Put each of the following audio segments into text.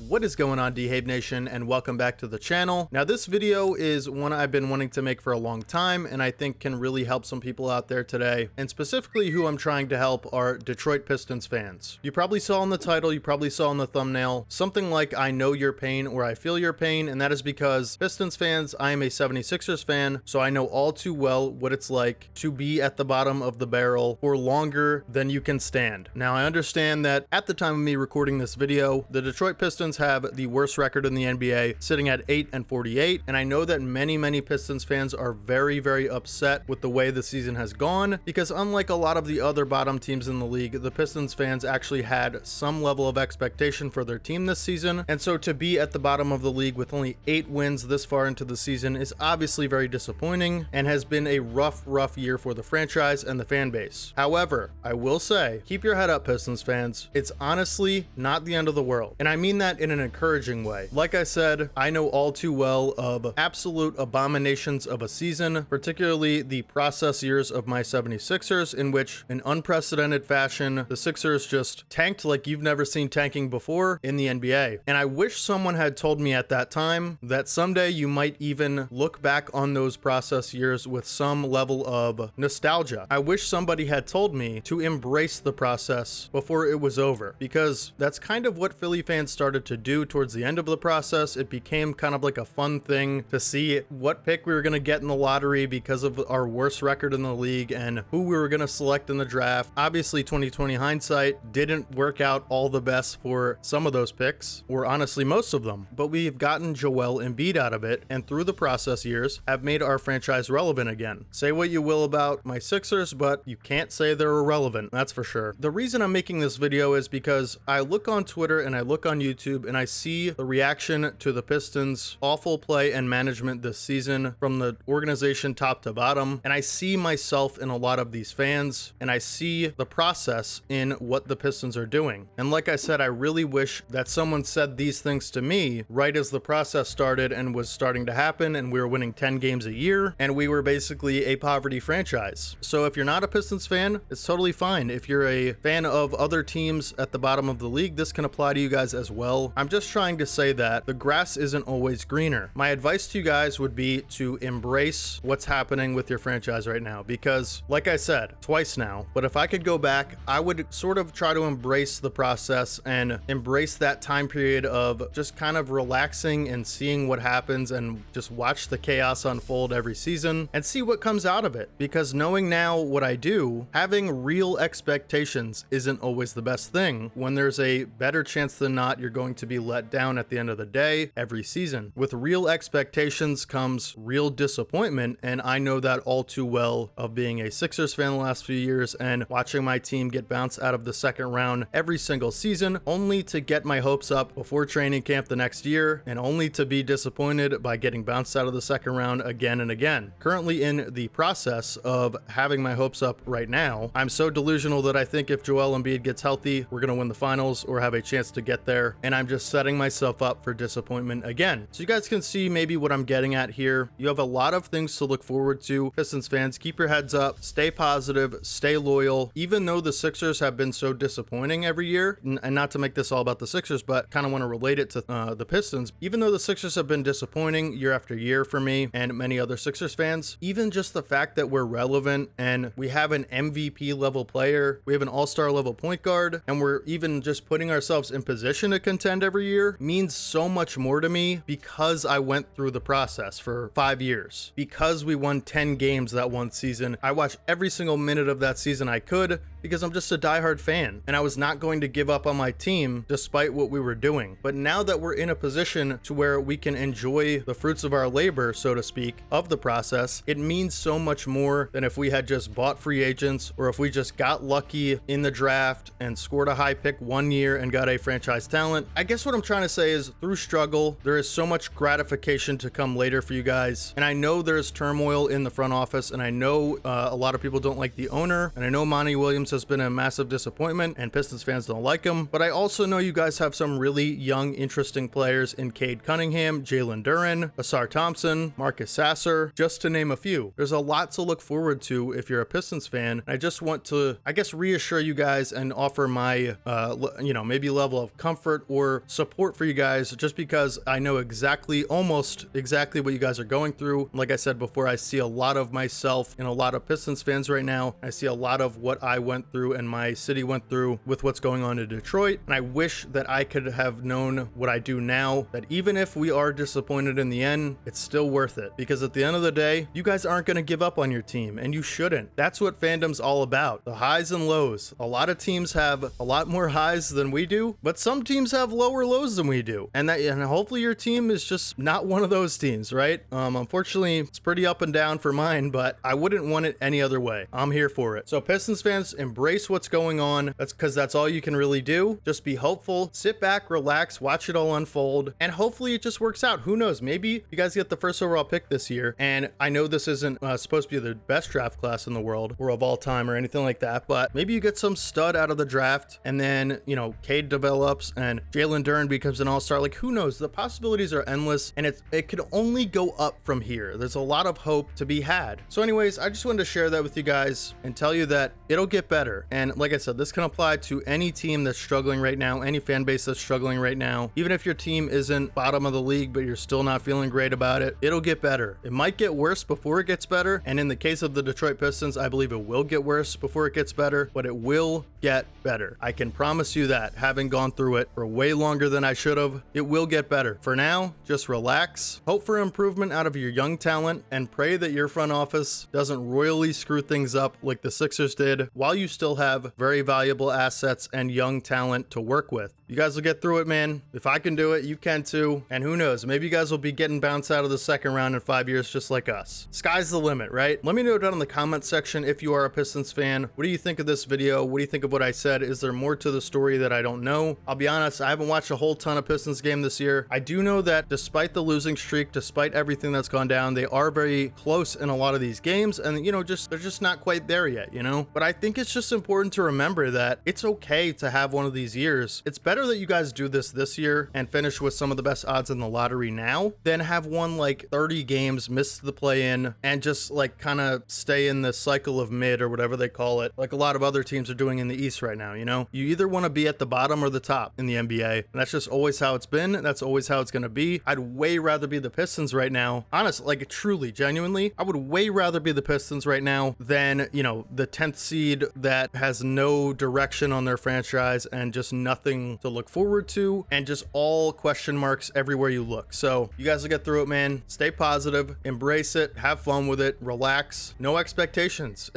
What is going on, Dehave Nation, and welcome back to the channel. Now, this video is one I've been wanting to make for a long time, and I think can really help some people out there today. And specifically who I'm trying to help are Detroit Pistons fans. You probably saw in the title, you probably saw in the thumbnail, something like I know your pain or I feel your pain, and that is because Pistons fans, I am a 76ers fan, so I know all too well what it's like to be at the bottom of the barrel for longer than you can stand. Now, I understand that at the time of me recording this video, the Detroit Pistons have the worst record in the NBA, sitting at 8-48, and I know that many Pistons fans are very upset with the way the season has gone, because unlike a lot of the other bottom teams in the league, the Pistons fans actually had some level of expectation for their team this season, and so to be at the bottom of the league with only 8 wins this far into the season is obviously very disappointing and has been a rough year for the franchise and the fan base. However, I will say, keep your head up, Pistons fans. It's honestly not the end of the world, and I mean that in an encouraging way. Like I said, I know all too well of absolute abominations of a season, particularly the process years of my 76ers, in which in unprecedented fashion, the Sixers just tanked like you've never seen tanking before in the NBA. And I wish someone had told me at that time that someday you might even look back on those process years with some level of nostalgia. I wish somebody had told me to embrace the process before it was over, because that's kind of what Philly fans started to do towards the end of the process. It became kind of like a fun thing to see what pick we were going to get in the lottery because of our worst record in the league and who we were going to select in the draft. Obviously, 2020 hindsight didn't work out all the best for some of those picks, or honestly most of them, but we've gotten Joel Embiid out of it, and through the process years have made our franchise relevant again. Say what you will about my Sixers, but you can't say they're irrelevant, that's for sure. The reason I'm making this video is because I look on Twitter and I look on YouTube and I see the reaction to the Pistons' awful play and management this season from the organization top to bottom, and I see myself in a lot of these fans, and I see the process in what the Pistons are doing. And like I said, I really wish that someone said these things to me right as the process started and was starting to happen, and we were winning 10 games a year, and we were basically a poverty franchise. So if you're not a Pistons fan, it's totally fine. If you're a fan of other teams at the bottom of the league, this can apply to you guys as well. I'm just trying to say that the grass isn't always greener. My advice to you guys would be to embrace what's happening with your franchise right now, because like I said twice now, but if I could go back, I would sort of try to embrace the process and embrace that time period of just kind of relaxing and seeing what happens and just watch the chaos unfold every season and see what comes out of it. Because knowing now what I do, having real expectations isn't always the best thing when there's a better chance than not you're going to be let down at the end of the day every season. With real expectations comes real disappointment, and I know that all too well of being a Sixers fan the last few years and watching my team get bounced out of the second round every single season, only to get my hopes up before training camp the next year and only to be disappointed by getting bounced out of the second round again and again. Currently in the process of having my hopes up right now, I'm so delusional that I think if Joel Embiid gets healthy, we're going to win the finals or have a chance to get there, and I'm just setting myself up for disappointment again. So you guys can see maybe what I'm getting at here. You have a lot of things to look forward to. Pistons fans, keep your heads up, stay positive, stay loyal. Even though the Sixers have been so disappointing every year, and not to make this all about the Sixers, but kind of want to relate it to the Pistons, even though the Sixers have been disappointing year after year for me and many other Sixers fans, even just the fact that we're relevant and we have an MVP level player, we have an all-star level point guard, and we're even just putting ourselves in position to contend every year means so much more to me, because I went through the process for 5 years. Because we won 10 games that one season, I watched every single minute of that season I could, because I'm just a diehard fan, and I was not going to give up on my team despite what we were doing. But now that we're in a position to where we can enjoy the fruits of our labor, so to speak, of the process, it means so much more than if we had just bought free agents, or if we just got lucky in the draft and scored a high pick one year and got a franchise talent. I guess what I'm trying to say is, through struggle, there is so much gratification to come later for you guys. And I know there's turmoil in the front office, and I know a lot of people don't like the owner, and I know Monty Williams has been a massive disappointment and Pistons fans don't like him, but I also know you guys have some really young, interesting players in Cade Cunningham, Jalen Duren, Asar Thompson, Marcus Sasser, just to name a few. There's a lot to look forward to if you're a Pistons fan. I just want to, I guess, reassure you guys and offer my, maybe level of comfort or support for you guys, just because I know almost exactly what you guys are going through. Like I said before, I see a lot of myself in a lot of Pistons fans right now. I see a lot of what I went through and my city went through with what's going on in Detroit. And I wish that I could have known what I do now, that even if we are disappointed in the end, it's still worth it. Because at the end of the day, you guys aren't going to give up on your team, and you shouldn't. That's what fandom's all about. The highs and lows. A lot of teams have a lot more highs than we do, but some teams have lower lows than we do. And hopefully your team is just not one of those teams, right? Unfortunately, it's pretty up and down for mine, but I wouldn't want it any other way. I'm here for it. So Pistons fans, embrace what's going on. That's because that's all you can really do. Just be hopeful, sit back, relax, watch it all unfold, and hopefully it just works out. Who knows? Maybe you guys get the first overall pick this year, and I know this isn't supposed to be the best draft class in the world or of all time or anything like that, but maybe you get some stud out of the draft, and then, Cade develops and Jalen Duren becomes an all-star. Like, who knows? The possibilities are endless, and it could only go up from here. There's a lot of hope to be had. So anyways, I just wanted to share that with you guys and tell you that it'll get better. And like I said, this can apply to any team that's struggling right now, any fan base that's struggling right now. Even if your team isn't bottom of the league, but you're still not feeling great about it, it'll get better. It might get worse before it gets better. And in the case of the Detroit Pistons, I believe it will get worse before it gets better, but it will get better. I can promise you that, having gone through it for way longer than I should have. It will get better. For now, just relax, hope for improvement out of your young talent, and pray that your front office doesn't royally screw things up like the Sixers did, while you still have very valuable assets and young talent to work with. You guys will get through it, man. If I can do it, you can too. And who knows, maybe you guys will be getting bounced out of the second round in 5 years just like us. Sky's the limit, right? Let me know down in the comment section if you are a Pistons fan. What do you think of this video? What do you think of what I said? Is there more to the story that I don't know? I'll be honest, I haven't watched a whole ton of Pistons game this year. I do know that despite the losing streak, despite everything that's gone down, they are very close in a lot of these games, and they're just not quite there yet, But I think it's just important to remember that it's okay to have one of these years. It's better that you guys do this year and finish with some of the best odds in the lottery now than have won like 30 games, miss the play-in, and just like kind of stay in the cycle of mid or whatever they call it, like a lot of other teams are doing in the East right now. You either want to be at the bottom or the top in the NBA, and that's just always how it's been. That's always how it's going to be. I'd way rather be the Pistons right now. Honestly, like truly, genuinely, I would way rather be the Pistons right now than, the 10th seed that has no direction on their franchise and just nothing to look forward to and just all question marks everywhere you look. So you guys will get through it, man. Stay positive, embrace it, have fun with it, relax, no expectations.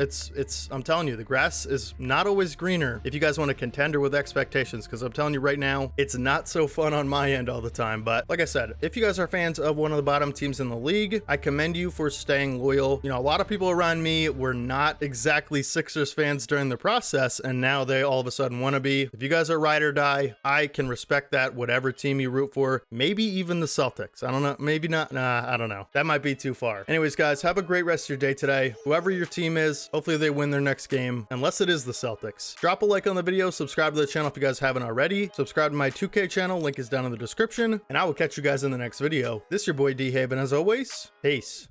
I'm telling you, the grass is not always greener if you guys want to contender with expectations, because I'm telling you right now, it's not so fun on my end all the time. But like I said, if you guys are fans of one of the bottom teams in the league, I commend you for staying loyal. A lot of people around me were not exactly Sixers fans during the process, and now they all of a sudden want to be. If you guys are ride or die, I can respect that, whatever team you root for, maybe even the Celtics. I don't know, maybe not. Nah, I don't know. That might be too far. Anyways, guys, have a great rest of your day today. Whoever your team is, hopefully they win their next game, unless it is the Celtics. Drop a like on the video, subscribe to the channel if you guys haven't already. Subscribe to my 2K channel, link is down in the description, and I will catch you guys in the next video. This is your boy D-Have, and as always, peace.